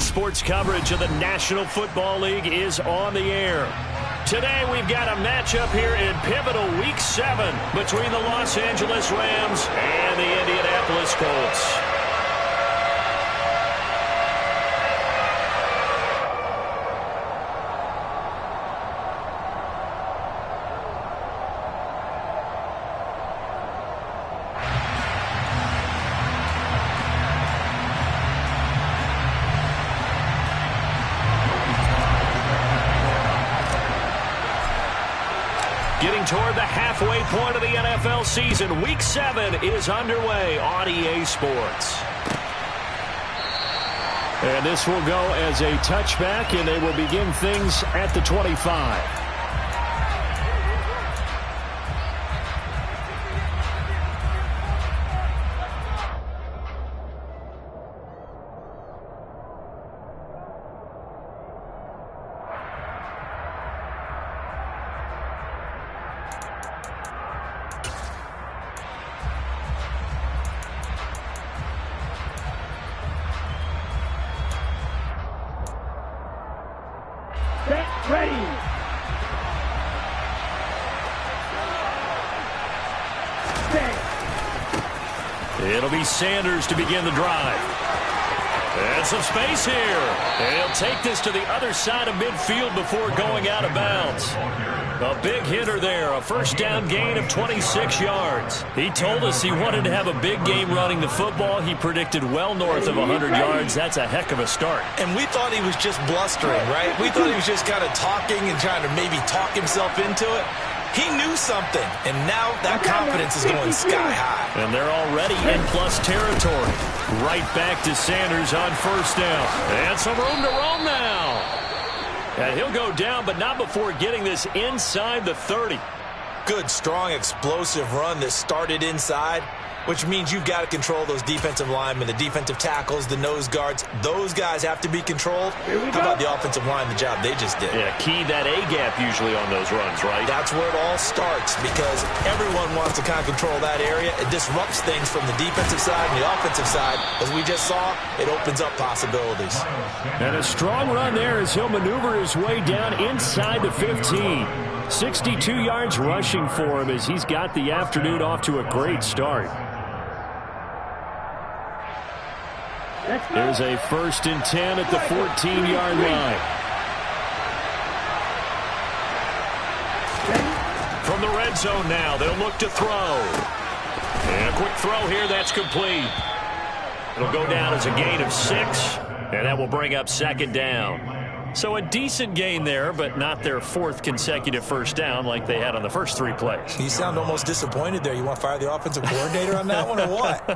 Sports coverage of the National Football League is on the air. Today we've got a matchup here in pivotal Week 7 between the Los Angeles Rams and the Indianapolis Colts. Getting toward the halfway point of the NFL season, Week 7 is underway on EA Sports. And this will go as a touchback, and they will begin things at the 25. It'll be Sanders to begin the drive. And some space here. And he'll take this to the other side of midfield before going out of bounds. A big hitter there, a first down gain of 26 yards. He told us he wanted to have a big game running the football. He predicted well north of 100 yards. That's a heck of a start. And we thought he was just blustering, right? We thought he was just kind of talking and trying to maybe talk himself into it. He knew something, and now that confidence is going sky high. And they're already in plus territory. Right back to Sanders on first down. And some room to roam now. And he'll go down, but not before getting this inside the 30. Good, strong, explosive run that started inside, which means you've got to control those defensive linemen, the defensive tackles, the nose guards. Those guys have to be controlled. How about the offensive line, the job they just did? Yeah, key that A-gap usually on those runs, right? That's where it all starts because everyone wants to kind of control that area. It disrupts things from the defensive side and the offensive side. As we just saw, it opens up possibilities. And a strong run there as he'll maneuver his way down inside the 15. 62 yards rushing for him as he's got the afternoon off to a great start. There's a 1st and 10 at the 14-yard line. From the red zone now, they'll look to throw. And a quick throw here, that's complete. It'll go down as a gain of 6, and that will bring up 2nd down. So a decent gain there, but not their 4th consecutive first down like they had on the first 3 plays. You sound almost disappointed there. You want to fire the offensive coordinator on that one or what?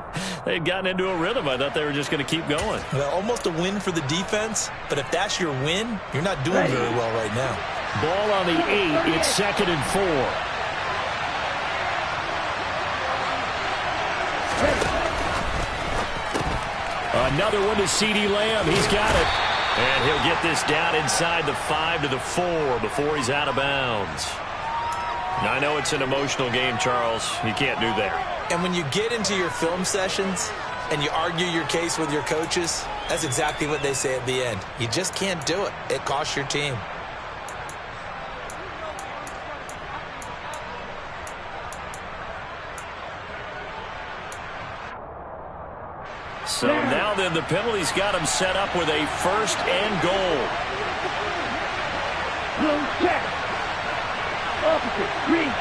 They had gotten into a rhythm. I thought they were just going to keep going. Well, almost a win for the defense, but if that's your win, you're not doing very well right now. Ball on the 8. It's 2nd and 4. Another one to CeeDee Lamb. He's got it. And he'll get this down inside the 5 to the 4 before he's out of bounds. Now, I know it's an emotional game, Charles. You can't do that. And when you get into your film sessions and you argue your case with your coaches, that's exactly what they say at the end. You just can't do it. It costs your team. So now then the penalty's got him set up with a 1st and goal. Check. Opposite. Green.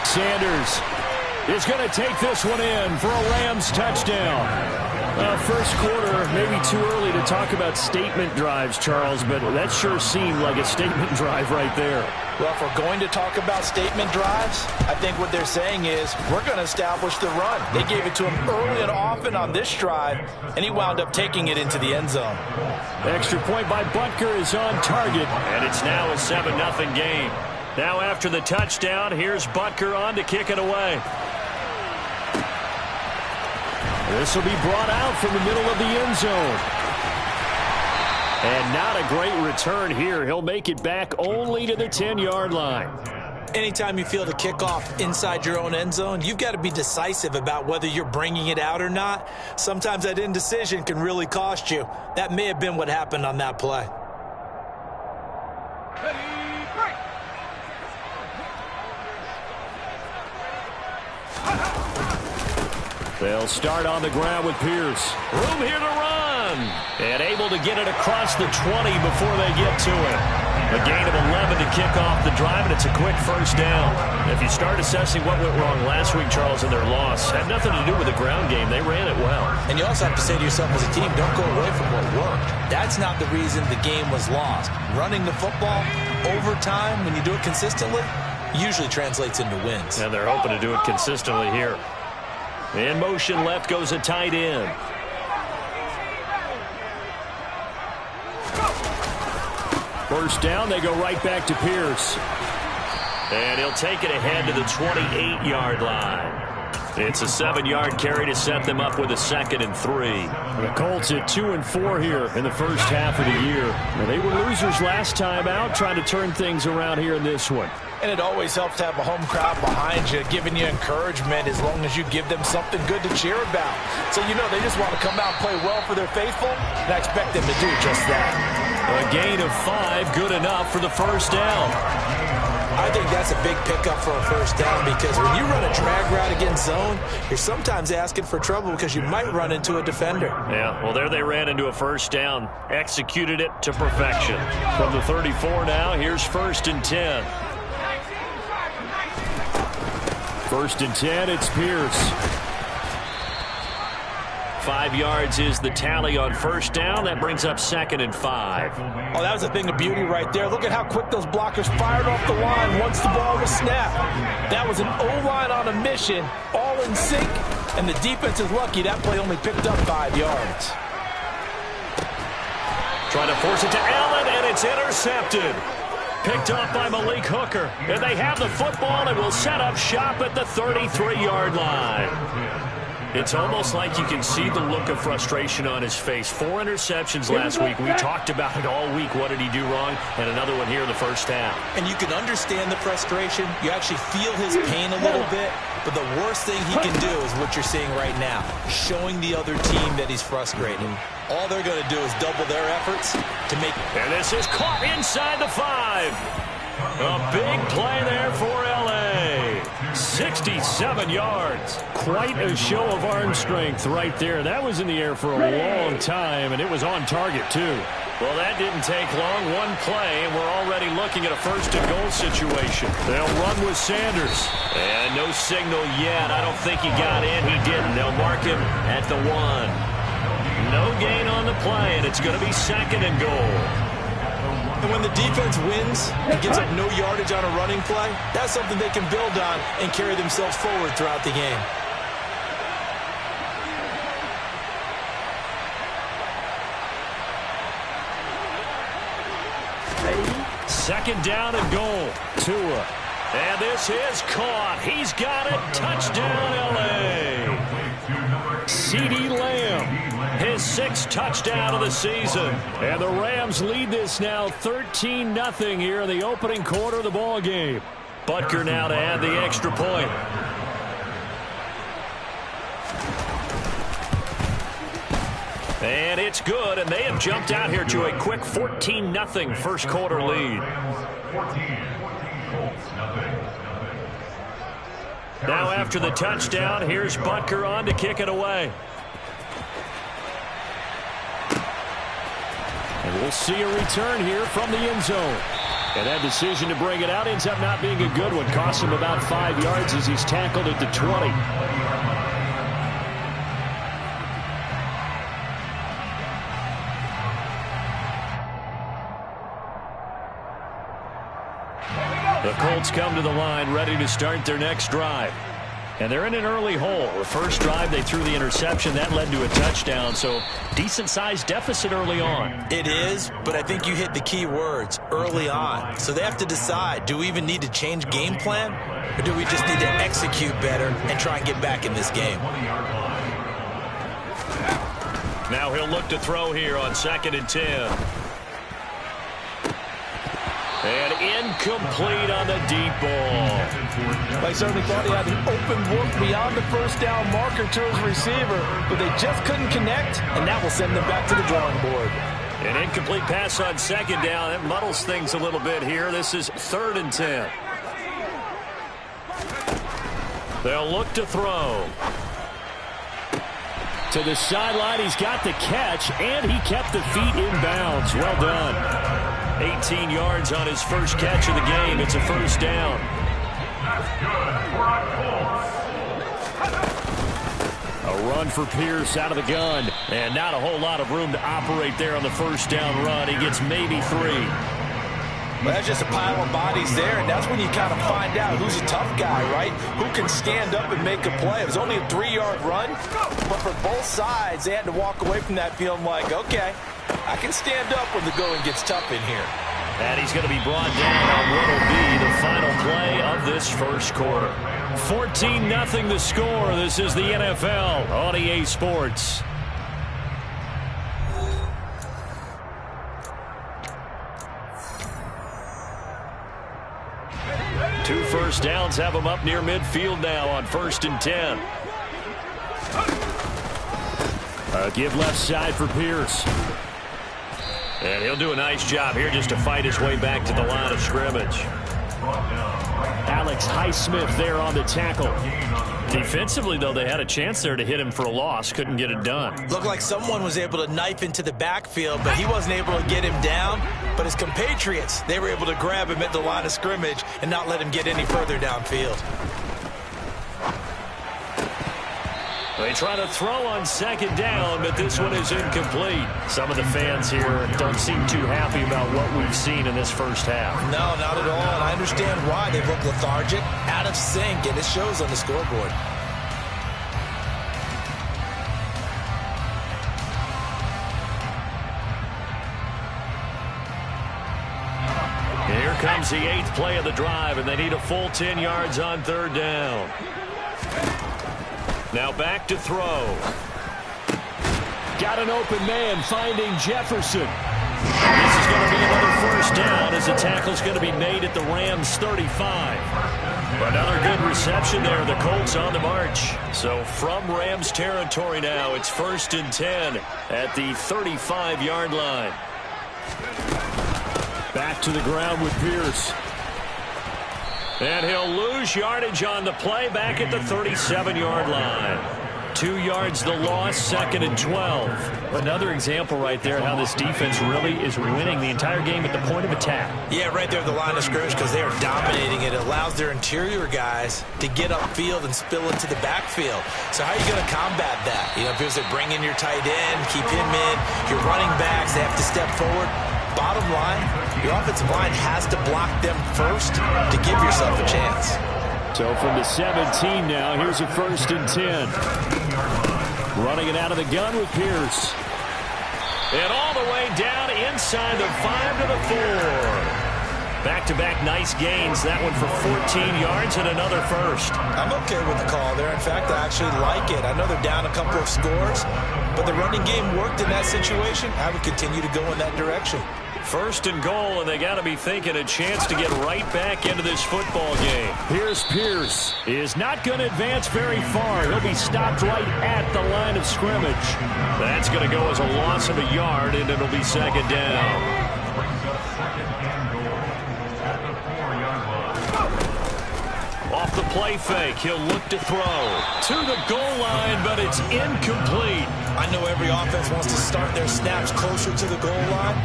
Sanders is going to take this one in for a Rams touchdown. First quarter, maybe too early to talk about statement drives, Charles, but that sure seemed like a statement drive right there. Well, if we're going to talk about statement drives, I think what they're saying is we're going to establish the run. They gave it to him early and often on this drive, and he wound up taking it into the end zone. Extra point by Butker is on target, and it's now a 7-0 game. Now after the touchdown, here's Butker on to kick it away. This will be brought out from the middle of the end zone. And not a great return here. He'll make it back only to the 10-yard line. Anytime you field a kickoff inside your own end zone, you've got to be decisive about whether you're bringing it out or not. Sometimes that indecision can really cost you. That may have been what happened on that play. They'll start on the ground with Pierce. Room here to run. And able to get it across the 20 before they get to it. A gain of 11 to kick off the drive, and it's a quick first down. If you start assessing what went wrong last week, Charles, in their loss, had nothing to do with the ground game. They ran it well. And you also have to say to yourself as a team, don't go away from what worked. That's not the reason the game was lost. Running the football over time, when you do it consistently, usually translates into wins. And they're hoping to do it consistently here. In motion left goes a tight end. First down, they go right back to Pierce. And he'll take it ahead to the 28-yard line. It's a 7-yard carry to set them up with a 2nd and 3. The Colts at 2-4 here in the first half of the year. Now, they were losers last time out, trying to turn things around here in this one. And it always helps to have a home crowd behind you, giving you encouragement as long as you give them something good to cheer about. So, you know, they just want to come out and play well for their faithful, and I expect them to do just that. A gain of 5, good enough for the first down. I think that's a big pickup for a first down because when you run a drag route against zone, you're sometimes asking for trouble because you might run into a defender. Yeah, well, there they ran into a first down. Executed it to perfection. From the 34 now, here's 1st and 10. 1st and 10, it's Pierce. 5 yards is the tally on first down. That brings up 2nd and 5. Oh, that was a thing of beauty right there. Look at how quick those blockers fired off the line once the ball was snapped. That was an O-line on a mission, all in sync, and the defense is lucky that play only picked up 5 yards. Trying to force it to Allen, and it's intercepted. Picked up by Malik Hooker. And they have the football and will set up shop at the 33-yard line. It's almost like you can see the look of frustration on his face. 4 interceptions last week. We talked about it all week. What did he do wrong? And another one here in the first half. And you can understand the frustration. You actually feel his pain a little bit. But the worst thing he can do is what you're seeing right now, showing the other team that he's frustrated. All they're going to do is double their efforts to make it. And this is caught inside the 5. A big play there for L.A. 67 yards. Quite a show of arm strength right there. That was in the air for a long time, and it was on target, too. Well, that didn't take long. One play, and we're already looking at a 1st and goal situation. They'll run with Sanders. And no signal yet. I don't think he got in. He didn't. They'll mark him at the 1. No gain on the play, and it's going to be 2nd and goal. And when the defense wins and gives up no yardage on a running play, that's something they can build on and carry themselves forward throughout the game. Second down and goal. Tua. And this is caught. He's got it. Touchdown, L.A. CeeDee Lamb. His 6th touchdown of the season. And the Rams lead this now 13-0 here in the opening quarter of the ball game. Butker now to add the extra point. And it's good, and they have jumped out here to a quick 14-0 first quarter lead. Now after the touchdown, here's Butker on to kick it away. And we'll see a return here from the end zone. And that decision to bring it out ends up not being a good one. Costs him about 5 yards as he's tackled at the 20. The Colts come to the line ready to start their next drive. And they're in an early hole. The first drive, they threw the interception. That led to a touchdown, so decent-sized deficit early on. It is, but I think you hit the key words, early on. So they have to decide, do we even need to change game plan, or do we just need to execute better and try and get back in this game? Now he'll look to throw here on 2nd and 10. And incomplete on the deep ball. They certainly thought he had an open look beyond the first down marker to his receiver, but they just couldn't connect, and that will send them back to the drawing board. An incomplete pass on second down. That muddles things a little bit here. This is 3rd and 10. They'll look to throw. To the sideline, he's got the catch, and he kept the feet in bounds. Well done. 18 yards on his first catch of the game. It's a first down. A run for Pierce out of the gun. And not a whole lot of room to operate there on the first down run. He gets maybe 3. Well, that's just a pile of bodies there, and that's when you kind of find out who's a tough guy, right? Who can stand up and make a play. It was only a 3-yard run, but for both sides, they had to walk away from that feeling like, okay, I can stand up when the going gets tough in here. And he's going to be brought down on what will be the final play of this first quarter. 14-0 the score. This is the NFL on EA Sports. Two first downs have them up near midfield now on 1st and 10. A give left side for Pierce. And he'll do a nice job here just to fight his way back to the line of scrimmage. Alex Highsmith there on the tackle. Defensively, though, they had a chance there to hit him for a loss. Couldn't get it done. Looked like someone was able to knife into the backfield, but he wasn't able to get him down. But his compatriots, they were able to grab him at the line of scrimmage and not let him get any further downfield. They try to throw on second down, but this one is incomplete. Some of the fans here don't seem too happy about what we've seen in this first half. No, not at all, and I understand why. They've looked lethargic, out of sync, and it shows on the scoreboard. Here comes the 8th play of the drive, and they need a full 10 yards on 3rd down. Now back to throw. Got an open man finding Jefferson. This is going to be another first down as the tackle's going to be made at the Rams 35. Another good reception there. The Colts on the march. So from Rams territory now, it's 1st and 10 at the 35-yard line. Back to the ground with Pierce. And he'll lose yardage on the play back at the 37-yard line. 2 yards the loss, 2nd and 12. Another example right there how this defense really is winning the entire game at the point of attack. Yeah, right there at the line of scrimmage because they are dominating it. It allows their interior guys to get upfield and spill into the backfield. So how are you going to combat that? You know, if they bring in your tight end, keep him in, your running backs, they have to step forward. Bottom line, your offensive line has to block them first to give yourself a chance. So from the 17 now, here's a 1st and 10. Running it out of the gun with Pierce. And all the way down inside the 5 to the 4. Back-to-back nice gains. That one for 14 yards and another first. I'm okay with the call there. In fact, I actually like it. I know they're down a couple of scores, but the running game worked in that situation. I would continue to go in that direction. 1st and goal, and they got to be thinking a chance to get right back into this football game. Here's Pierce. Is not going to advance very far. He'll be stopped right at the line of scrimmage. That's going to go as a loss of a yard, and it'll be 2nd down. Off the play fake, he'll look to throw. To the goal line, but it's incomplete. I know every offense wants to start their snaps closer to the goal line,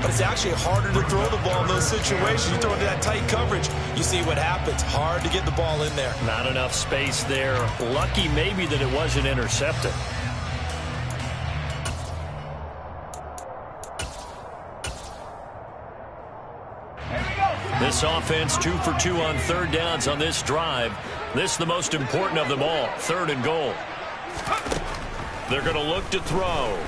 but it's actually harder to throw the ball in those situations. You throw into that tight coverage, you see what happens. Hard to get the ball in there. Not enough space there. Lucky maybe that it wasn't intercepted. This offense 2 for 2 on 3rd downs on this drive. This is the most important of them all. 3rd and goal. They're going to look to throw.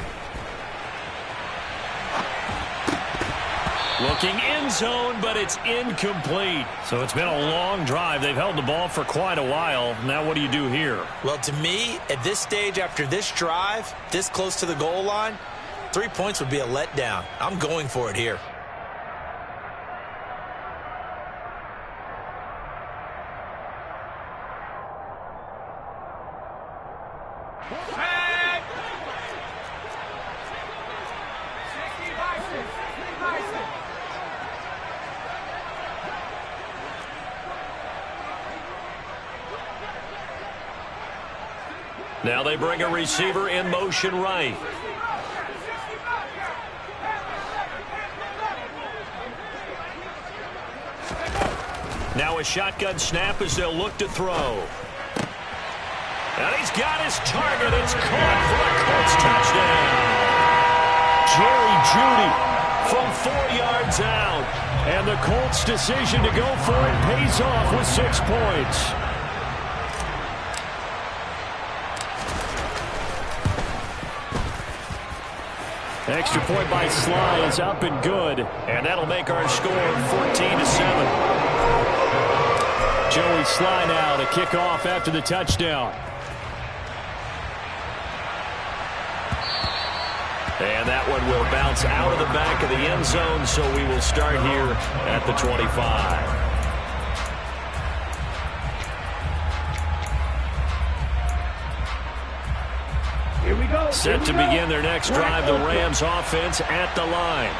Looking end zone, but it's incomplete. So it's been a long drive. They've held the ball for quite a while. Now what do you do here? Well, to me, at this stage after this drive, this close to the goal line, 3 points would be a letdown. I'm going for it here. Now they bring a receiver in motion right. Now a shotgun snap as they'll look to throw. And he's got his target. It's caught for a Colts touchdown. Jerry Jeudy from 4 yards out. And the Colts' decision to go for it pays off with 6 points. Extra point by Sly is up and good. And that'll make our score 14-7. Joey Sly now to kick off after the touchdown. And that one will bounce out of the back of the end zone, so we will start here at the 25. Here we go. Set to begin their next drive, the Rams offense at the line.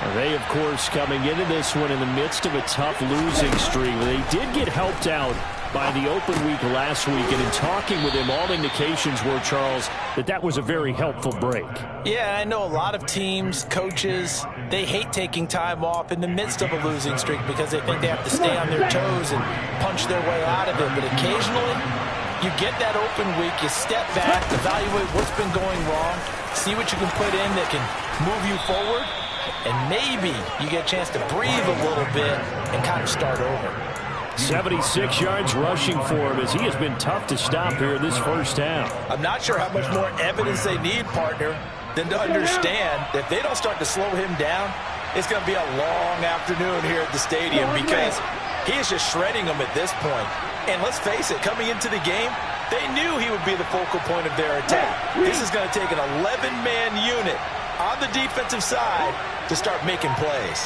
And they, of course, coming into this one in the midst of a tough losing streak. They did get helped out by the open week last week, and in talking with him, all indications were, Charles, that was a very helpful break. Yeah, I know a lot of teams, coaches, they hate taking time off in the midst of a losing streak because they think they have to stay on their toes and punch their way out of it. But occasionally, you get that open week, you step back, evaluate what's been going wrong, see what you can put in that can move you forward, and maybe you get a chance to breathe a little bit and kind of start over. 76 yards rushing for him as he has been tough to stop here in this first half. I'm not sure how much more evidence they need, partner, than to understand that if they don't start to slow him down, it's going to be a long afternoon here at the stadium because he is just shredding them at this point. And let's face it, coming into the game, they knew he would be the focal point of their attack. This is going to take an 11-man unit on the defensive side to start making plays.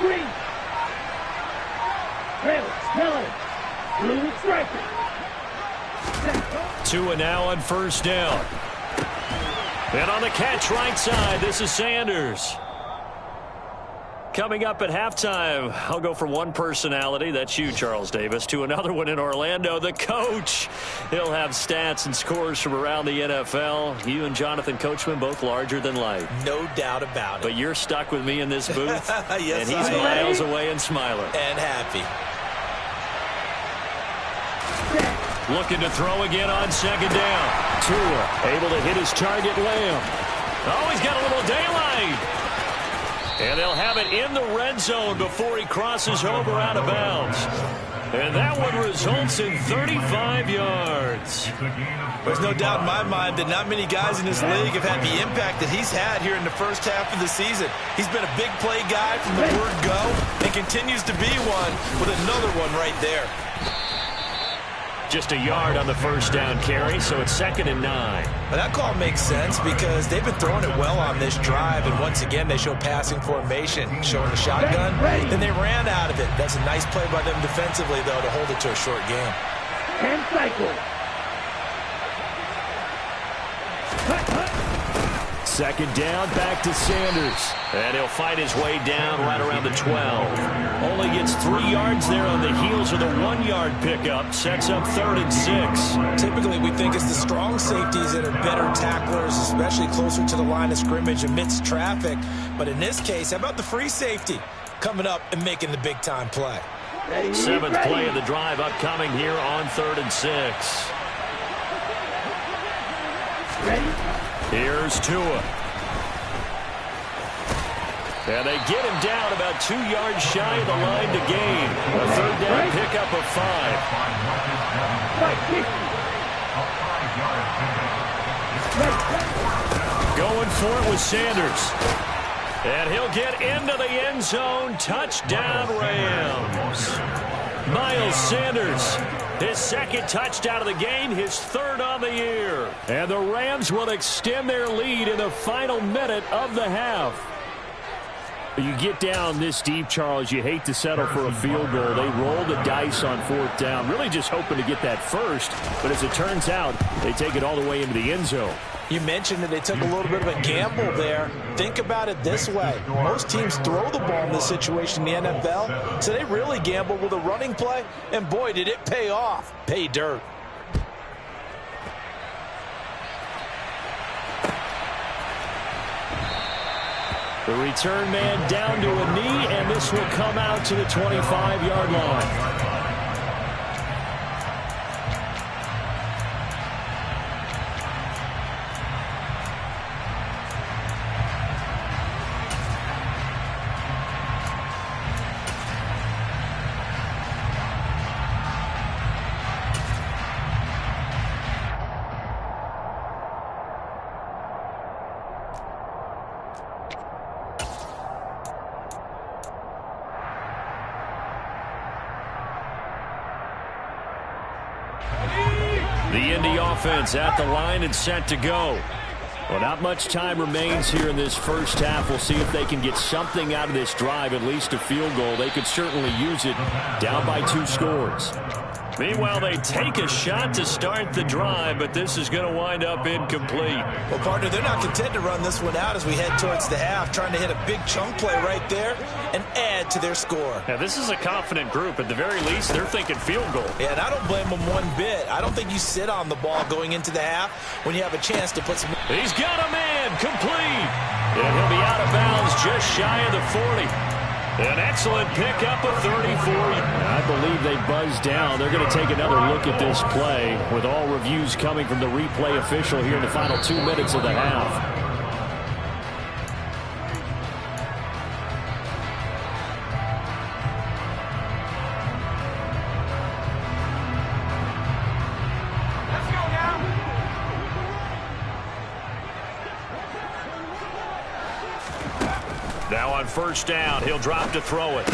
Green. Blue striker. Tua now on first down. And on the catch right side, this is Sanders. Coming up at halftime, I'll go from one personality, that's you, Charles Davis, to another one in Orlando, the coach. He'll have stats and scores from around the NFL. You and Jonathan Coachman, both larger than life. No doubt about it. But you're stuck with me in this booth, yes, and he's miles away and smiling. And happy. Looking to throw again on second down. Tua able to hit his target, Lamb. Oh, he's got a little daylight. And they'll have it in the red zone before he crosses over out of bounds. And that one results in 35 yards. There's no doubt in my mind that not many guys in this league have had the impact that he's had here in the first half of the season. He's been a big play guy from the word go and continues to be one with another one right there. Just a yard on the first down carry, so it's 2nd and 9. Well, that call makes sense because they've been throwing it well on this drive, and once again they show passing formation, showing the shotgun. Then they ran out of it. That's a nice play by them defensively, though, to hold it to a short game. 10 cycle. 2nd down, back to Sanders. And he'll fight his way down right around the 12. Only gets 3 yards there on the heels of the 1-yard pickup. Sets up 3rd and 6. Typically, we think it's the strong safeties that are better tacklers, especially closer to the line of scrimmage amidst traffic. But in this case, how about the free safety coming up and making the big-time play? 7th play of the drive upcoming here on 3rd and 6. Here's Tua. And they get him down about 2 yards shy of the line to gain. A 3rd down pickup of 5. Going for it with Sanders. And he'll get into the end zone. Touchdown, Rams. Miles Sanders, his 2nd touchdown of the game, his 3rd on the year. And the Rams will extend their lead in the final minute of the half. You get down this deep, Charles, you hate to settle for a field goal. They roll the dice on 4th down, really just hoping to get that first. But as it turns out, they take it all the way into the end zone. You mentioned that they took a little bit of a gamble there. Think about it this way. Most teams throw the ball in this situation in the NFL, so they really gamble with a running play, and boy, did it pay off. Pay dirt. The return man down to a knee, and this will come out to the 25-yard line. The Indy offense at the line and set to go. Well, not much time remains here in this first half. We'll see if they can get something out of this drive, at least a field goal. They could certainly use it down by 2 scores. Meanwhile, they take a shot to start the drive, but this is going to wind up incomplete. Well, partner, they're not content to run this one out as we head towards the half, trying to hit a big chunk play right there and add to their score. Now, this is a confident group. At the very least, they're thinking field goal. Yeah, and I don't blame them one bit. I don't think you sit on the ball going into the half when you have a chance to put some... He's got a man, complete. And he'll be out of bounds just shy of the 40. An excellent pickup of 34. I believe they buzzed down. They're going to take another look at this play with all reviews coming from the replay official here in the final 2 minutes of the half. Now on first down, he'll drop to throw it.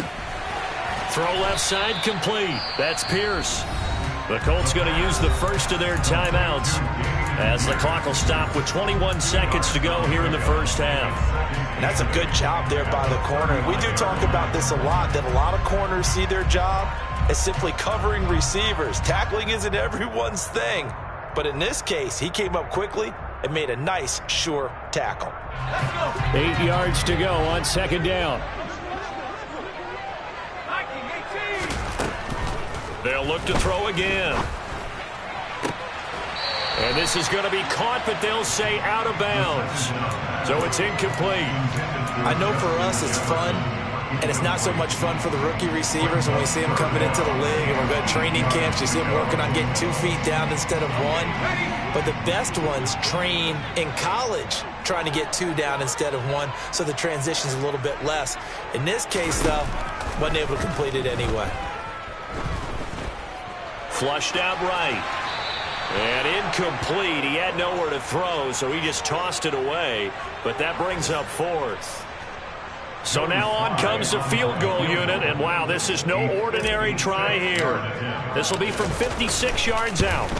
Throw left side, complete. That's Pierce. The Colts going to use the first of their timeouts as the clock will stop with 21 seconds to go here in the first half. And that's a good job there by the corner. We do talk about this a lot, that a lot of corners see their job as simply covering receivers. Tackling isn't everyone's thing. But in this case, he came up quickly and made a nice, sure tackle. 8 yards to go on second down. They'll look to throw again. And this is going to be caught, but they'll say out of bounds. So it's incomplete. I know for us it's fun, and it's not so much fun for the rookie receivers when we see them coming into the league and we're going to training camps. You see them working on getting 2 feet down instead of 1. But the best ones train in college trying to get 2 down instead of 1, so the transition's a little bit less. In this case, though, wasn't able to complete it anyway. Flushed out right. And incomplete. He had nowhere to throw, so he just tossed it away. But that brings up 4th. So now on comes the field goal unit, and wow, this is no ordinary try here. This will be from 56 yards out.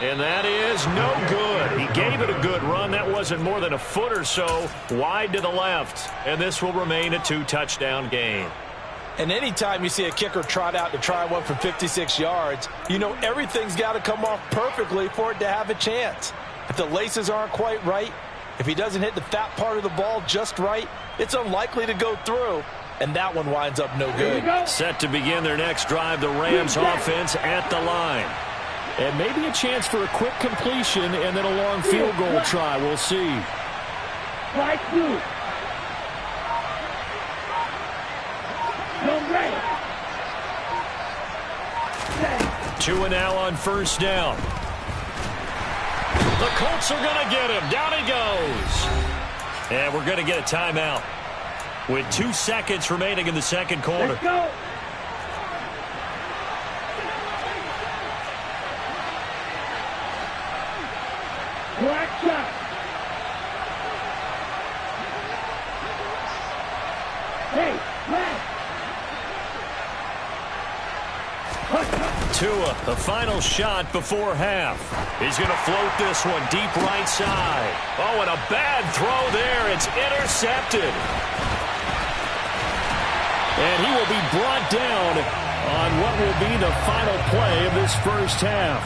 And that is no good. He gave it a good run. That wasn't more than a foot or so wide to the left. And this will remain a 2-touchdown game. And anytime you see a kicker trot out to try one from 56 yards, you know everything's got to come off perfectly for it to have a chance. If the laces aren't quite right, if he doesn't hit the fat part of the ball just right, it's unlikely to go through. And that one winds up no good. Set to begin their next drive, the Rams offense at the line. And maybe a chance for a quick completion and then a long field goal try. We'll see. Right through. 2 now on first down. The Colts are going to get him. Down he goes. And we're going to get a timeout with 2 seconds remaining in the second quarter. Let's go. Black shot. Hey, black. Tua, the final shot before half. He's going to float this one deep right side. Oh, and a bad throw there. It's intercepted. And he will be brought down on what will be the final play of this first half.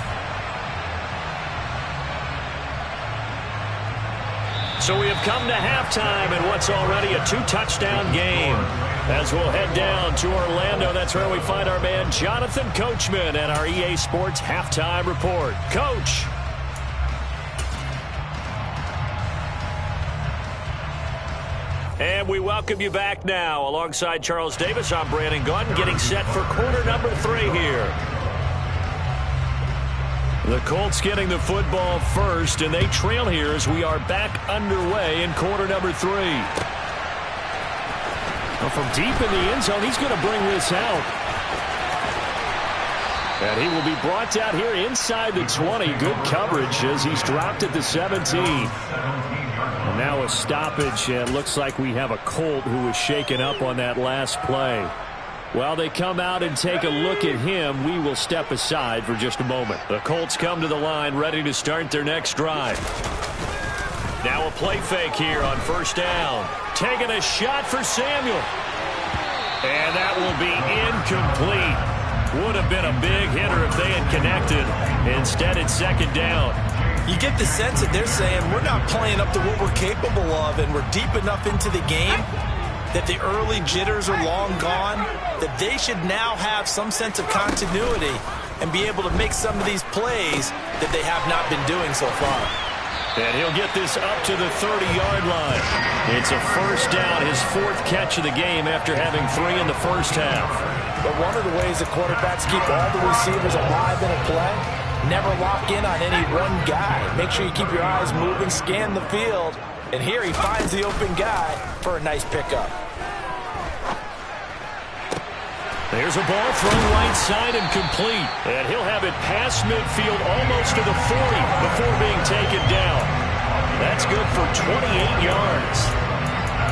So we have come to halftime in what's already a 2-touchdown game. As we'll head down to Orlando, that's where we find our man Jonathan Coachman at our EA Sports Halftime Report. Coach. And we welcome you back now. Alongside Charles Davis, I'm Brandon Gunn, getting set for quarter number 3 here. The Colts getting the football first, and they trail here as we are back underway in quarter number 3. Well, from deep in the end zone, he's going to bring this out. And he will be brought down here inside the 20. Good coverage as he's dropped at the 17. And now a stoppage, and looks like we have a Colt who was shaken up on that last play. While they come out and take a look at him, we will step aside for just a moment. The Colts come to the line ready to start their next drive. Now a play fake here on first down. Taking a shot for Samuel. And that will be incomplete. Would have been a big hitter if they had connected. Instead, it's second down. You get the sense that they're saying we're not playing up to what we're capable of, and we're deep enough into the game that the early jitters are long gone, that they should now have some sense of continuity and be able to make some of these plays that they have not been doing so far. And he'll get this up to the 30-yard line. It's a first down, his 4th catch of the game after having 3 in the first half. But one of the ways the quarterbacks keep all the receivers alive in a play, never lock in on any one guy. Make sure you keep your eyes moving, scan the field, and here he finds the open guy for a nice pickup. There's a ball thrown right side and complete. And he'll have it past midfield almost to the 40 before being taken down. That's good for 28 yards.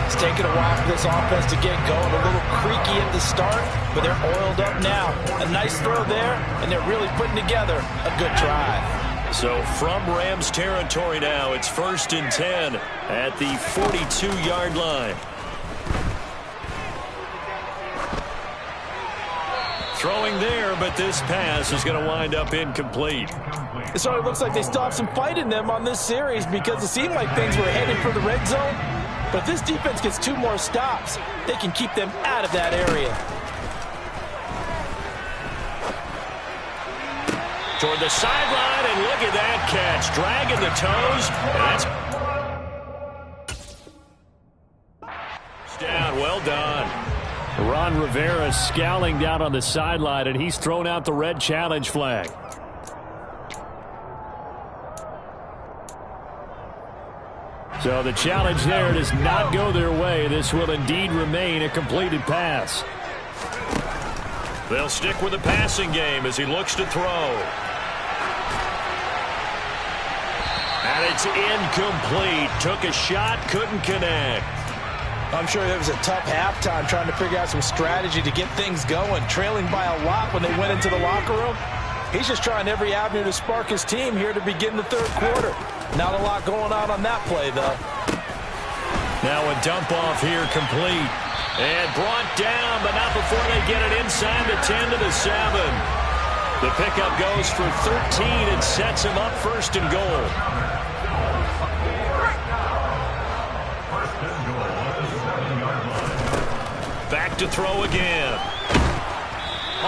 It's taken a while for this offense to get going. A little creaky at the start, but they're oiled up now. A nice throw there, and they're really putting together a good drive. So from Rams territory now, it's 1st and 10 at the 42-yard line. Throwing there, but this pass is going to wind up incomplete. It sort of looks like they still have some fight in them on this series because it seemed like things were headed for the red zone. But if this defense gets 2 more stops, they can keep them out of that area. Toward the sideline, and look at that catch. Dragging the toes. And that's down. Well done. Ron Rivera scowling down on the sideline, and he's thrown out the red challenge flag. So the challenge there does not go their way. This will indeed remain a completed pass. They'll stick with the passing game as he looks to throw. And it's incomplete. Took a shot, couldn't connect. I'm sure it was a tough halftime trying to figure out some strategy to get things going. Trailing by a lot when they went into the locker room. He's just trying every avenue to spark his team here to begin the 3rd quarter. Not a lot going on that play, though. Now a dump off here complete. And brought down, but not before they get it inside the 10 to the 7. The pickup goes for 13 and sets him up 1st and goal. Back to throw again.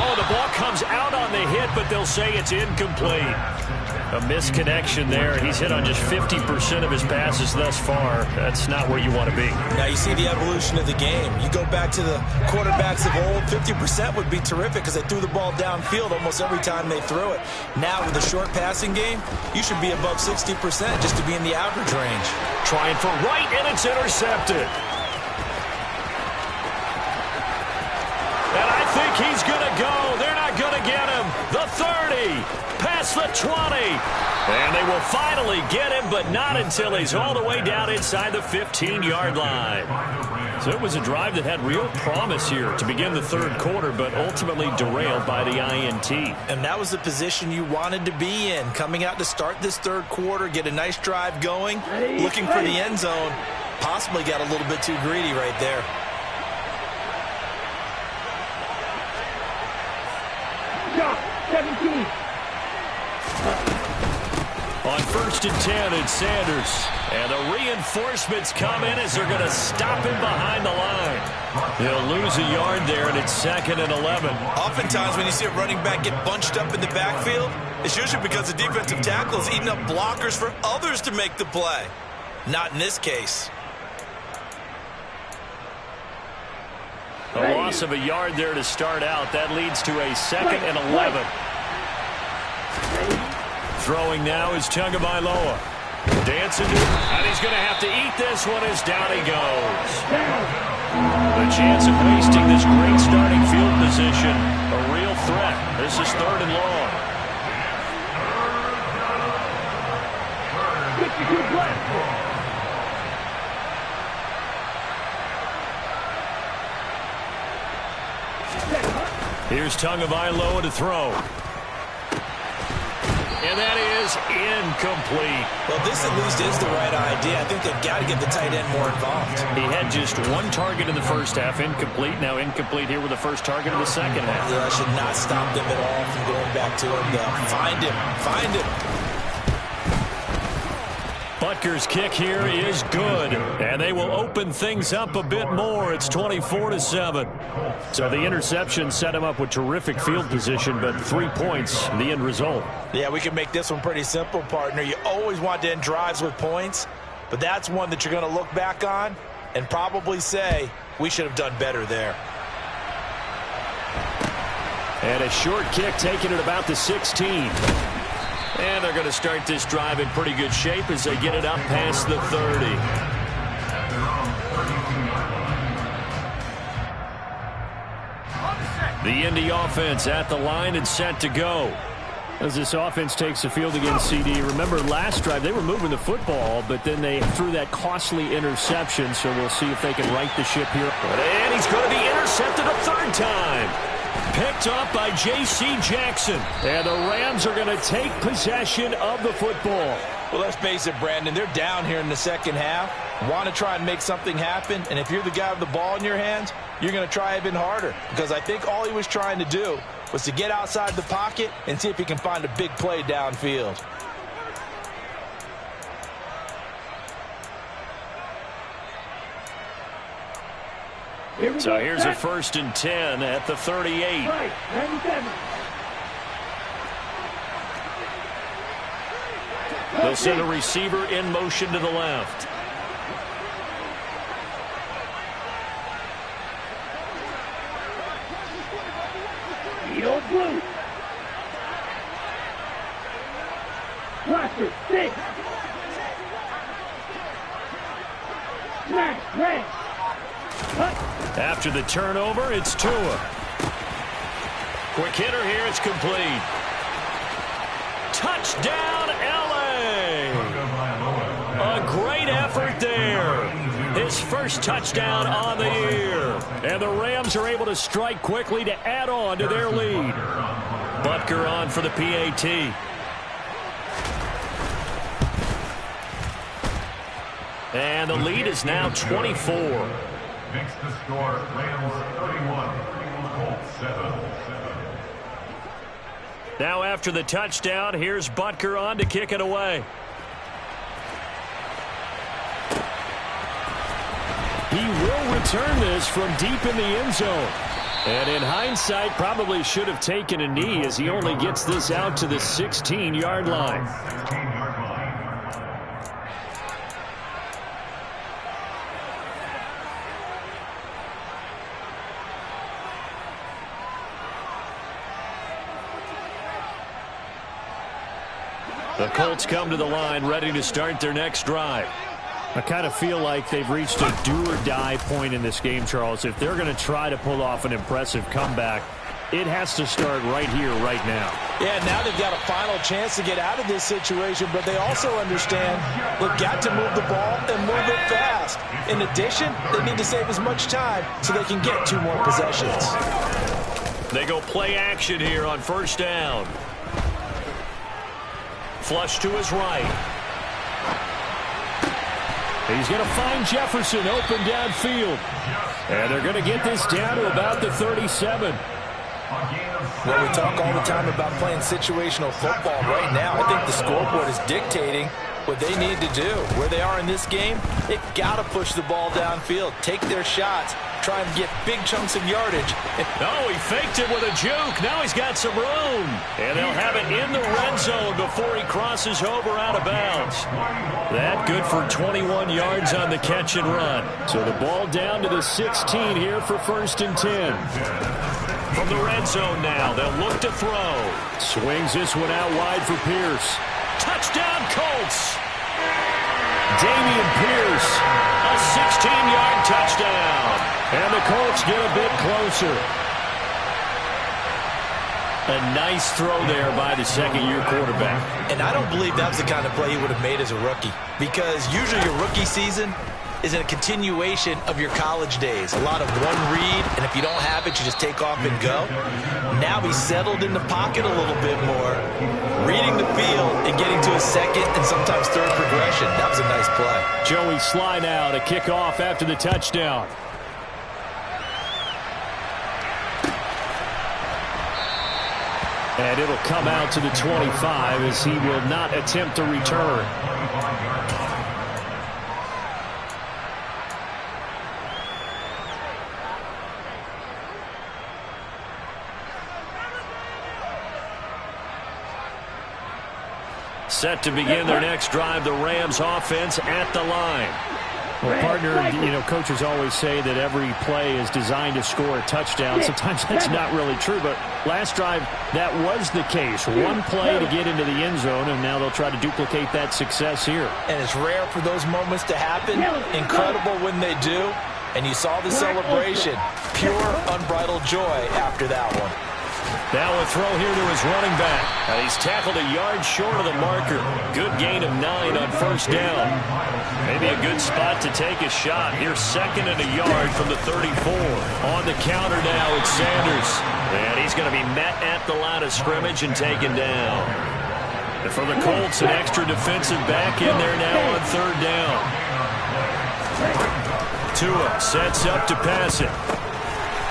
Oh, the ball comes out on the hit, but they'll say it's incomplete. A misconnection there, and he's hit on just 50% of his passes thus far. That's not where you want to be. Now you see the evolution of the game. You go back to the quarterbacks of old, 50% would be terrific because they threw the ball downfield almost every time they threw it. Now with the short passing game, you should be above 60% just to be in the average range. Trying for right, and it's intercepted. And I think he's going to go. They're not going to get him. The 30, past the 20. And they will finally get him, but not until he's all the way down inside the 15-yard line. So it was a drive that had real promise here to begin the 3rd quarter, but ultimately derailed by the INT. And that was the position you wanted to be in. Coming out to start this 3rd quarter, get a nice drive going, looking for the end zone. Possibly got a little bit too greedy right there. Shot, 17. On 1st and 10, it's Sanders. And the reinforcements come in as they're going to stop him behind the line. He'll lose a yard there, and it's 2nd and 11. Oftentimes when you see a running back get bunched up in the backfield, it's usually because the defensive tackle is eating up blockers for others to make the play. Not in this case. loss of a yard there to start out. That leads to a 2nd and 11. Throwing now is Tagovailoa. Dancing, and he's going to have to eat this one as down he goes. The chance of wasting this great starting field position, a real threat. This is 3rd and long. Here's Tagovailoa to throw. And that is incomplete. Well, this at least is the right idea. I think they've got to get the tight end more involved. He had just 1 target in the first half, incomplete. Now incomplete here with the first target in the second half. Yeah, that should not stop them at all from going back to him. Find him. Find him. Butker's kick here is good, and they will open things up a bit more. It's 24-7. So the interception set him up with terrific field position, but 3 points, the end result. Yeah, we can make this one pretty simple, partner. You always want to end drives with points, but that's one that you're going to look back on and probably say, we should have done better there. And a short kick taken at about the 16. And they're going to start this drive in pretty good shape as they get it up past the 30. The Indy offense at the line and set to go. As this offense takes the field against CD. Remember last drive they were moving the football, but then they threw that costly interception, so we'll see if they can right the ship here. And he's going to be intercepted a 3rd time. Picked up by J.C. Jackson. And the Rams are going to take possession of the football. Well, let's face it, Brandon. They're down here in the second half. Want to try and make something happen. And if you're the guy with the ball in your hands, you're going to try even harder. Because I think all he was trying to do was to get outside the pocket and see if he can find a big play downfield. So here's a 1st and 10 at the 38. They'll send a receiver in motion to the left. Blue. Roster 6. Smash red. After the turnover, it's Tua. Quick hitter here, it's complete. Touchdown, L.A. A great effort there. His first touchdown on the year. And the Rams are able to strike quickly to add on to their lead. Butker on for the PAT. And the lead is now 24. Makes the score Rams 31, Colts 7. Now after the touchdown, here's Butker on to kick it away. He will return this from deep in the end zone. And in hindsight, probably should have taken a knee as he only gets this out to the 16-yard line. The Colts come to the line ready to start their next drive. I kind of feel like they've reached a do-or-die point in this game, Charles. If they're going to try to pull off an impressive comeback, it has to start right here, right now. Yeah, now they've got a final chance to get out of this situation, but they also understand they've got to move the ball and move it fast. In addition, they need to save as much time so they can get 2 more possessions. They go play action here on 1st down. Flush to his right. He's going to find Jefferson open downfield. And they're going to get this down to about the 37. Well, we talk all the time about playing situational football. Right now, I think the scoreboard is dictating what they need to do. Where they are in this game, they've got to push the ball downfield, take their shots, try and get big chunks of yardage. Oh, he faked it with a juke. Now he's got some room. And they'll have it in the red zone before he crosses over out of bounds. That good for 21 yards on the catch and run. So the ball down to the 16 here for 1st and 10. From the red zone now, they'll look to throw. Swings this one out wide for Pierce. Touchdown, Colts! Dameon Pierce, a 16-yard touchdown. And the Colts get a bit closer. A nice throw there by the second-year quarterback. And I don't believe that was the kind of play he would have made as a rookie, because usually your rookie season is a continuation of your college days. A lot of one read, and if you don't have it, you just take off and go. Now he's settled in the pocket a little bit more, reading the field and getting to his second and sometimes third progression. That was a nice play. Joey Sly now to kick off after the touchdown. And it'll come out to the 25 as he will not attempt to return. Set to begin their next drive, the Rams offense at the line. Well, partner, you know, coaches always say that every play is designed to score a touchdown. Sometimes that's not really true, but last drive, that was the case. One play to get into the end zone, and now they'll try to duplicate that success here. And it's rare for those moments to happen. Incredible when they do. And you saw the celebration. Pure, unbridled joy after that one. Now a throw here to his running back. And he's tackled a yard short of the marker. Good gain of 9 on 1st down. Maybe a good spot to take a shot. Here's 2nd and a yard from the 34. On the counter now, it's Sanders. And he's going to be met at the line of scrimmage and taken down. And for the Colts, an extra defensive back in there now on 3rd down. Tua sets up to pass it.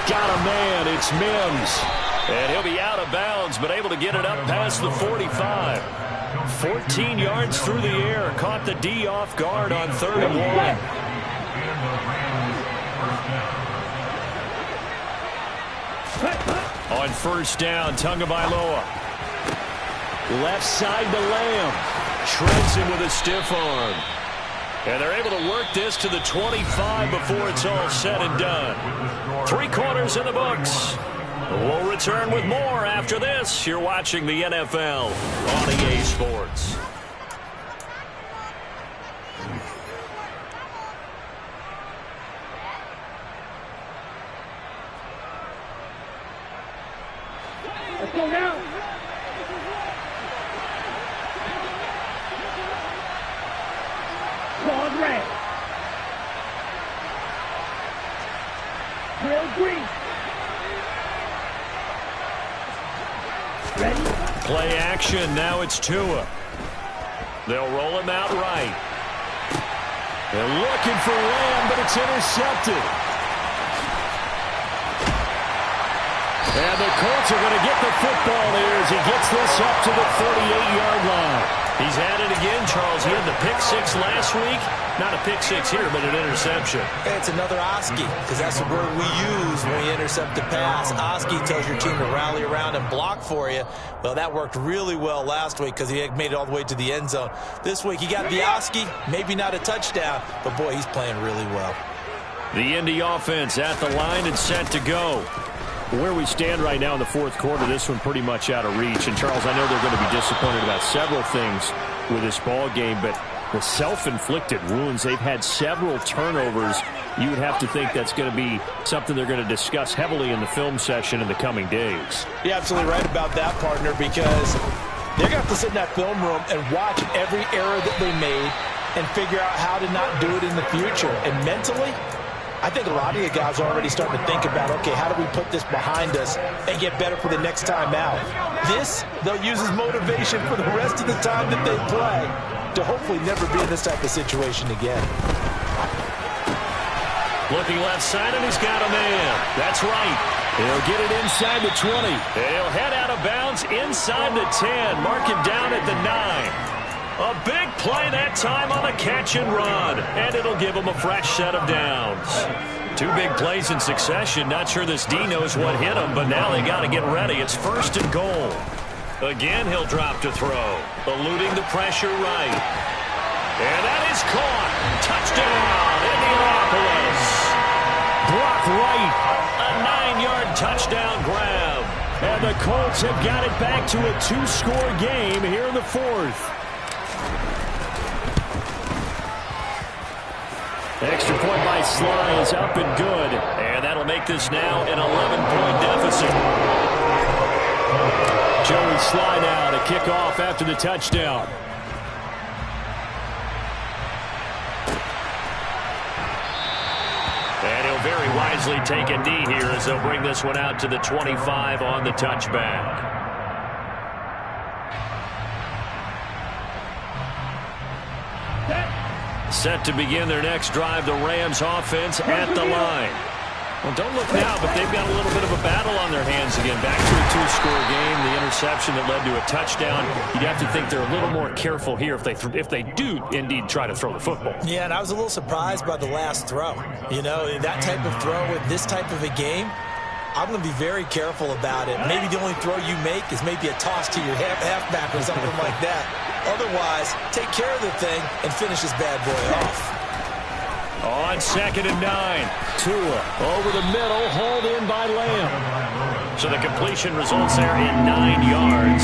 Got a man, it's Mims. And he'll be out of bounds, but able to get it up past the 45. 14 yards through the air. Caught the D off guard on 3rd and 1. On 1st down, Tagovailoa. Left side to Lamb. Shreds him with a stiff arm. And they're able to work this to the 25 before it's all said and done. 3 quarters in the books. We'll return with more after this. You're watching the NFL on EA Sports. Let's go now. Claude Ray. Drill Green. Ready? Play action. Now it's Tua. They'll roll him out right. They're looking for Lamb, but it's intercepted. And the Colts are going to get the football here as he gets this up to the 38-yard line. He's had it again, Charles. He had the pick 6 last week. Not a pick 6 here, but an interception. It's another Oski, because that's the word we use when we intercept a pass. Oski tells your team to rally around and block for you. Well, that worked really well last week because he had made it all the way to the end zone. This week, he got the Oski, maybe not a touchdown, but, boy, he's playing really well. The Indy offense at the line and set to go. Where we stand right now in the 4th quarter, this one pretty much out of reach. And, Charles, I know they're going to be disappointed about several things with this ball game, but the self-inflicted wounds, they've had several turnovers. You would have to think that's going to be something they're going to discuss heavily in the film session in the coming days. You're absolutely right about that, partner, because they're going to have to sit in that film room and watch every error that they made and figure out how to not do it in the future. And mentally, I think a lot of the guys are already starting to think about, okay, how do we put this behind us and get better for the next time out? This, they'll use as motivation for the rest of the time that they play to hopefully never be in this type of situation again. Looking left side, and he's got a man. That's right. He'll get it inside the 20. He'll head out of bounds inside the 10. Mark him down at the 9. A big play that time on the catch and run. And it'll give him a fresh set of downs. Two big plays in succession. Not sure this D knows what hit him, but now they got to get ready. It's 1st and goal. Again, he'll drop to throw. Eluding the pressure right. And that is caught. Touchdown, Indianapolis. Brock Wright, a 9-yard touchdown grab. And the Colts have got it back to a 2-score game here in the 4th. Extra point by Sly is up and good. And that'll make this now an 11-point deficit. Joey Sly now to kick off after the touchdown. And he'll very wisely take a knee here as they'll bring this one out to the 25 on the touchback. Set to begin their next drive, the Rams offense at the line. Well, don't look now, but they've got a little bit of a battle on their hands again. Back to a 2-score game, the interception that led to a touchdown. You'd have to think they're a little more careful here if they do indeed try to throw the football. Yeah, and I was a little surprised by the last throw. You know, that type of throw with this type of a game, I'm going to be very careful about it. Maybe the only throw you make is maybe a toss to your halfback or something like that. Otherwise, take care of the thing and finish this bad boy off. On 2nd and 9, Tua over the middle, hauled in by Lamb. So the completion results there in 9 yards.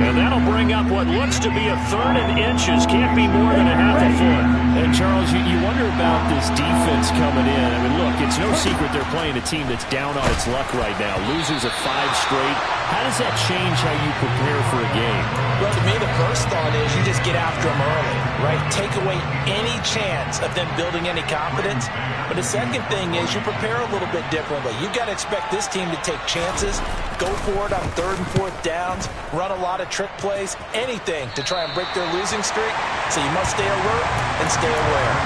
And that'll bring up what looks to be a 3rd and inches. Can't be more than a half a foot. And Charles, you wonder about this defense coming in. I mean, look, it's no secret they're playing a team that's down on its luck right now. Losers of 5 straight. How does that change how you prepare for a game? Well, to me, the first thought is you just get after them early, right? Take away any chance of them building any confidence. But the second thing is you prepare a little bit differently. You've got to expect this team to take chances, go for it on 3rd and 4th downs, run a lot of trick plays, anything to try and break their losing streak. So you must stay alert and stay aware.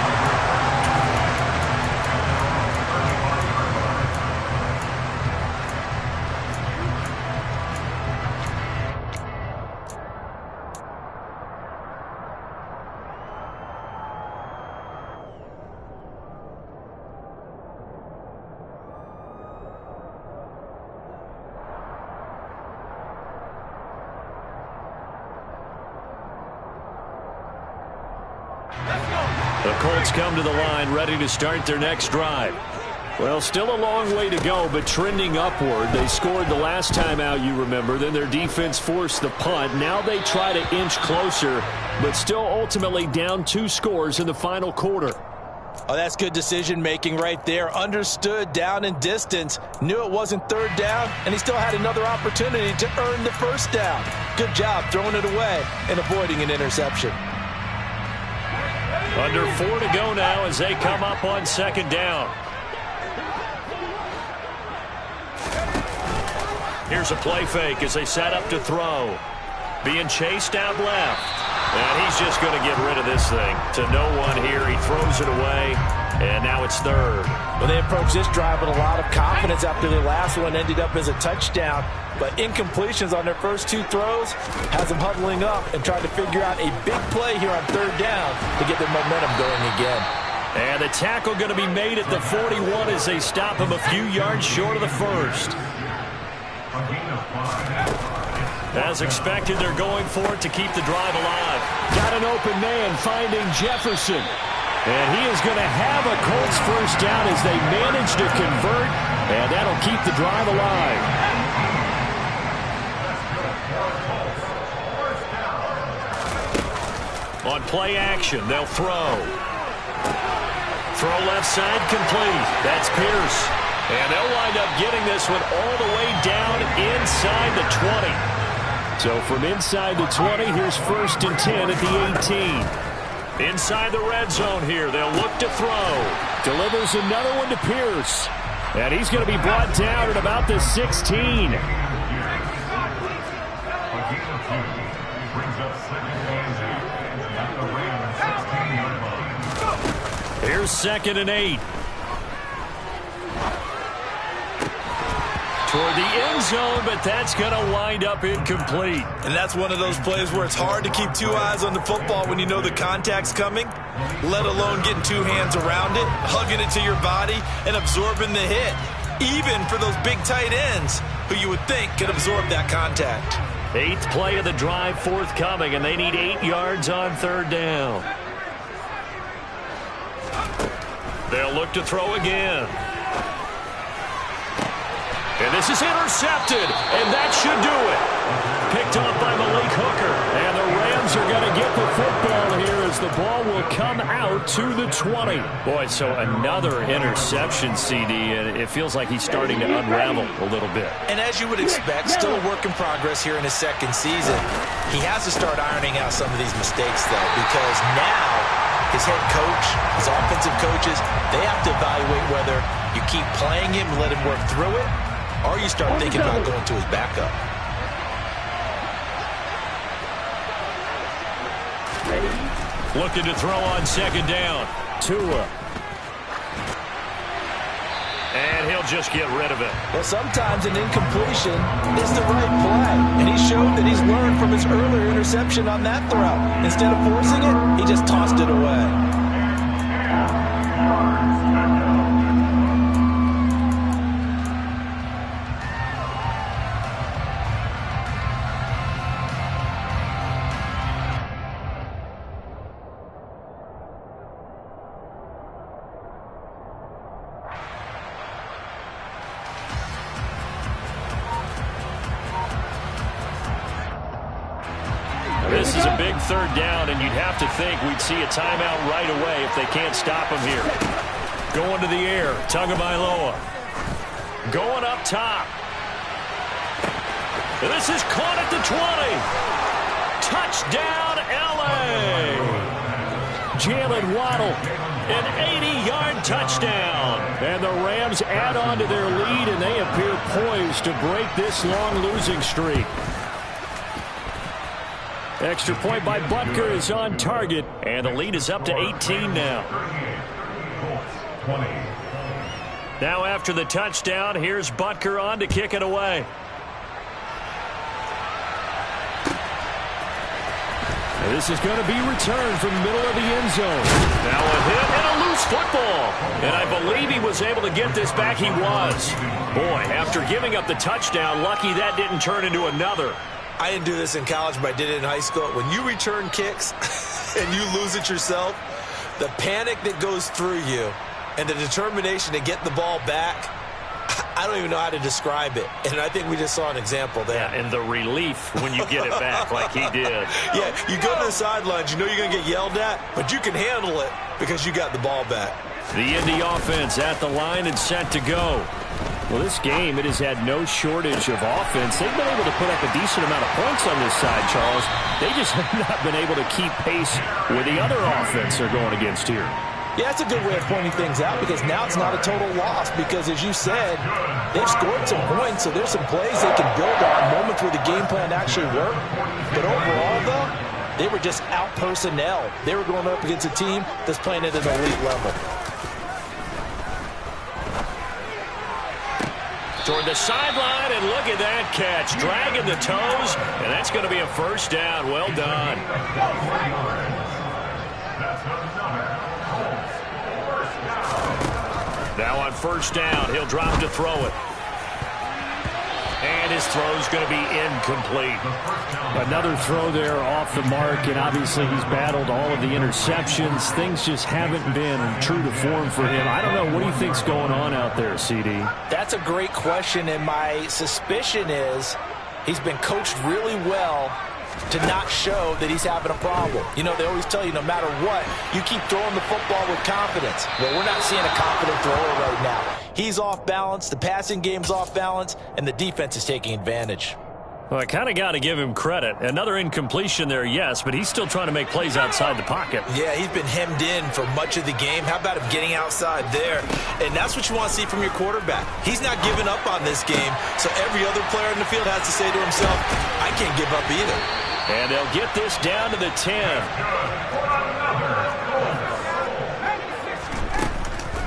The Colts come to the line ready to start their next drive. Well, still a long way to go, but trending upward. They scored the last time out, you remember. Then their defense forced the punt. Now they try to inch closer, but still ultimately down 2 scores in the final quarter. Oh, that's good decision-making right there. Understood down and distance. Knew it wasn't 3rd down, and he still had another opportunity to earn the 1st down. Good job throwing it away and avoiding an interception. Under 4 to go now as they come up on 2nd down. Here's a play fake as they set up to throw. Being chased out left. And he's just going to get rid of this thing. To no one here. He throws it away. And now it's 3rd. Well, they approached this drive with a lot of confidence after the last one ended up as a touchdown. But incompletions on their first 2 throws has them huddling up and trying to figure out a big play here on 3rd down to get their momentum going again. And the tackle going to be made at the 41 as they stop him a few yards short of the 1st. As expected, they're going for it to keep the drive alive. Got an open man finding Jefferson. And he is going to have a Colts 1st down as they manage to convert. And that'll keep the drive alive. On play action, they'll throw. Throw left side complete. That's Pierce. And they'll wind up getting this one all the way down inside the 20. So from inside the 20, here's 1st and 10 at the 18. Inside the red zone here, they'll look to throw. Delivers another one to Pierce. And he's going to be brought down at about the 16. Here's 2nd and 8. toward the end zone, but that's going to wind up incomplete. And that's one of those plays where it's hard to keep two eyes on the football when you know the contact's coming, let alone getting two hands around it, hugging it to your body, and absorbing the hit, even for those big tight ends who you would think could absorb that contact. 8th play of the drive forthcoming, and they need 8 yards on 3rd down. They'll look to throw again. And this is intercepted, and that should do it. Picked off by Malik Hooker, and the Rams are going to get the football here as the ball will come out to the 20. Boy, so another interception, CD, and it feels like he's starting to unravel a little bit. And as you would expect, still a work in progress here in his 2nd season. He has to start ironing out some of these mistakes, though, because now his head coach, his offensive coaches, they have to evaluate whether you keep playing him and let him work through it, or you start thinking about going to his backup. Looking to throw on 2nd down. Tua. And he'll just get rid of it. Well, sometimes an incompletion is the right play. And he showed that he's learned from his earlier interception on that throw. Instead of forcing it, he just tossed it away. This is a big 3rd down, and you'd have to think we'd see a timeout right away if they can't stop him here. Going to the air, Tagovailoa. Going up top. And this is caught at the 20. Touchdown, L.A. Jalen Waddle, an 80-yard touchdown. And the Rams add on to their lead, and they appear poised to break this long losing streak. Extra point by Butker is on target, and the lead is up to 18 now. Now after the touchdown, here's Butker on to kick it away. And this is going to be returned from the middle of the end zone. Now a hit and a loose football. And I believe he was able to get this back. He was. Boy, after giving up the touchdown, lucky that didn't turn into another. I didn't do this in college, but I did it in high school. When you return kicks and you lose it yourself, the panic that goes through you and the determination to get the ball back, I don't even know how to describe it. And I think we just saw an example there. Yeah, and the relief when you get it back like he did. Yeah, you go to the sidelines, you know you're going to get yelled at, but you can handle it because you got the ball back. The Indy offense at the line and set to go. Well, this game, it has had no shortage of offense. They've been able to put up a decent amount of points on this side, Charles. They just have not been able to keep pace with the other offense they're going against here. Yeah, that's a good way of pointing things out because now it's not a total loss because, as you said, they've scored some points, so there's some plays they can build on, moments where the game plan actually worked. But overall, though, they were just out-personnel. They were going up against a team that's playing at an elite level. Toward the sideline, and look at that catch. Dragging the toes, and that's going to be a 1st down. Well done. Now on 1st down, he'll drop to throw it. And his throw's going to be incomplete. Another throw there off the mark, and obviously he's battled all of the interceptions. Things just haven't been true to form for him. I don't know. What do you think's going on out there, CD? That's a great question, and my suspicion is he's been coached really well to not show that he's having a problem. You know, they always tell you no matter what, you keep throwing the football with confidence. Well, we're not seeing a confident thrower right now. He's off balance, the passing game's off balance, and the defense is taking advantage. Well, I kind of got to give him credit. Another incompletion there, yes, but he's still trying to make plays outside the pocket. Yeah, he's been hemmed in for much of the game. How about him getting outside there? And that's what you want to see from your quarterback. He's not giving up on this game, so every other player in the field has to say to himself, I can't give up either. And they'll get this down to the 10.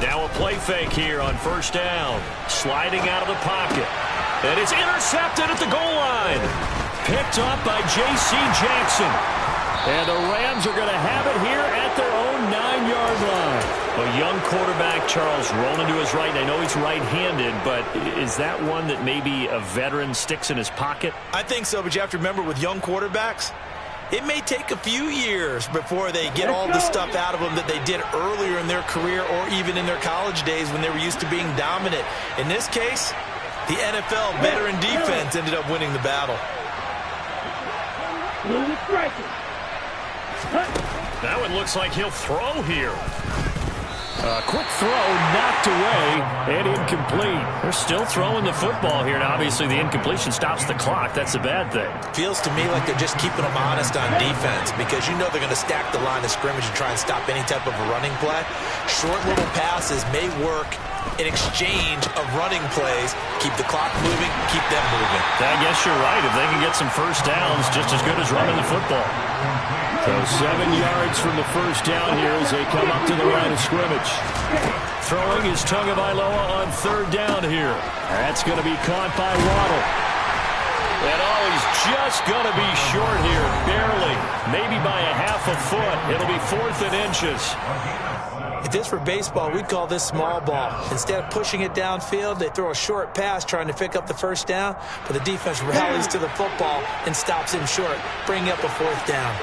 Now a play fake here on 1st down. Sliding out of the pocket. And it's intercepted at the goal line. Picked up by J.C. Jackson. And the Rams are going to have it here at their own 9-yard line. A young quarterback, Charles, rolling to his right. I know he's right-handed, but is that one that maybe a veteran sticks in his pocket? I think so, but you have to remember with young quarterbacks, it may take a few years before they get all the stuff out of them that they did earlier in their career or even in their college days when they were used to being dominant. In this case, the NFL veteran defense ended up winning the battle. That one looks like he'll throw here. Quick throw, knocked away, and incomplete. They're still throwing the football here. Now, obviously, the incompletion stops the clock. That's a bad thing. Feels to me like they're just keeping them honest on defense because you know they're going to stack the line of scrimmage and try and stop any type of a running play. Short little passes may work in exchange of running plays. Keep the clock moving, keep them moving. I guess you're right. If they can get some first downs, just as good as running the football. So 7 yards from the first down here as they come up to the line of scrimmage. Throwing is Tagovailoa on third down here. That's going to be caught by Waddle. And he's just going to be short here, barely, maybe by a half a foot. It'll be 4th and inches. If this were baseball, we'd call this small ball. Instead of pushing it downfield, they throw a short pass trying to pick up the first down, but the defense rallies to the football and stops him short, bringing up a 4th down.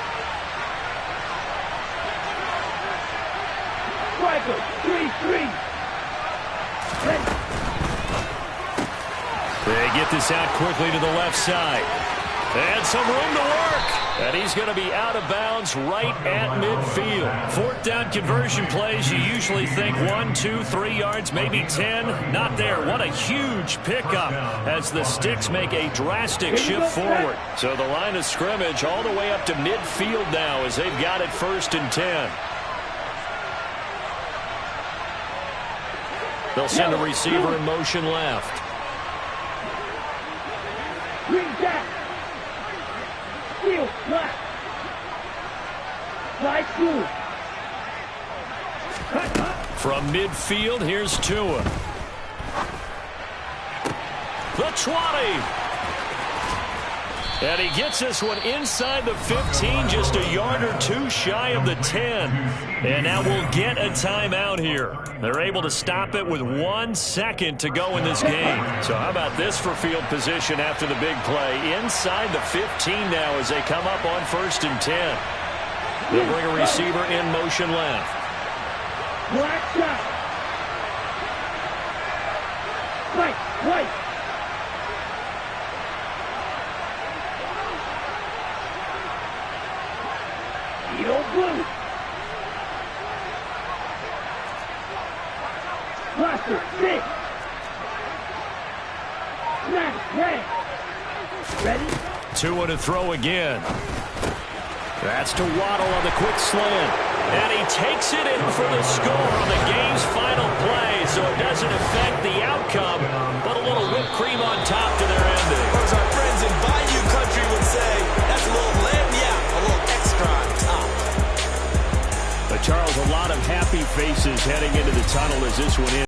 They get this out quickly to the left side. And some room to work. And he's going to be out of bounds right at midfield. 4th down conversion plays, you usually think 1, 2, 3 yards, maybe 10. Not there. What a huge pickup as the Sticks make a drastic shift forward. So the line of scrimmage all the way up to midfield now as they've got it 1st and 10. They'll send a receiver in motion left. From midfield, here's Tua. The 20. And he gets this one inside the 15, just a yard or two shy of the 10. And now we'll get a timeout here. They're able to stop it with 1 second to go in this game. So how about this for field position after the big play? Inside the 15 now as they come up on 1st and 10. They'll bring a receiver in motion left. Black shot. White. Yellow blue. Blaster, 6. Snap, red. Ready? Tua to throw again. That's to Waddle on the quick slant. And he takes it in for the score on the game's final play, so it doesn't affect the outcome, but a little whipped cream on top to their ending. Or as our friends in Bayou Country would say, that's a little a little extra on top. But Charles, a lot of happy faces heading into the tunnel as this one ends.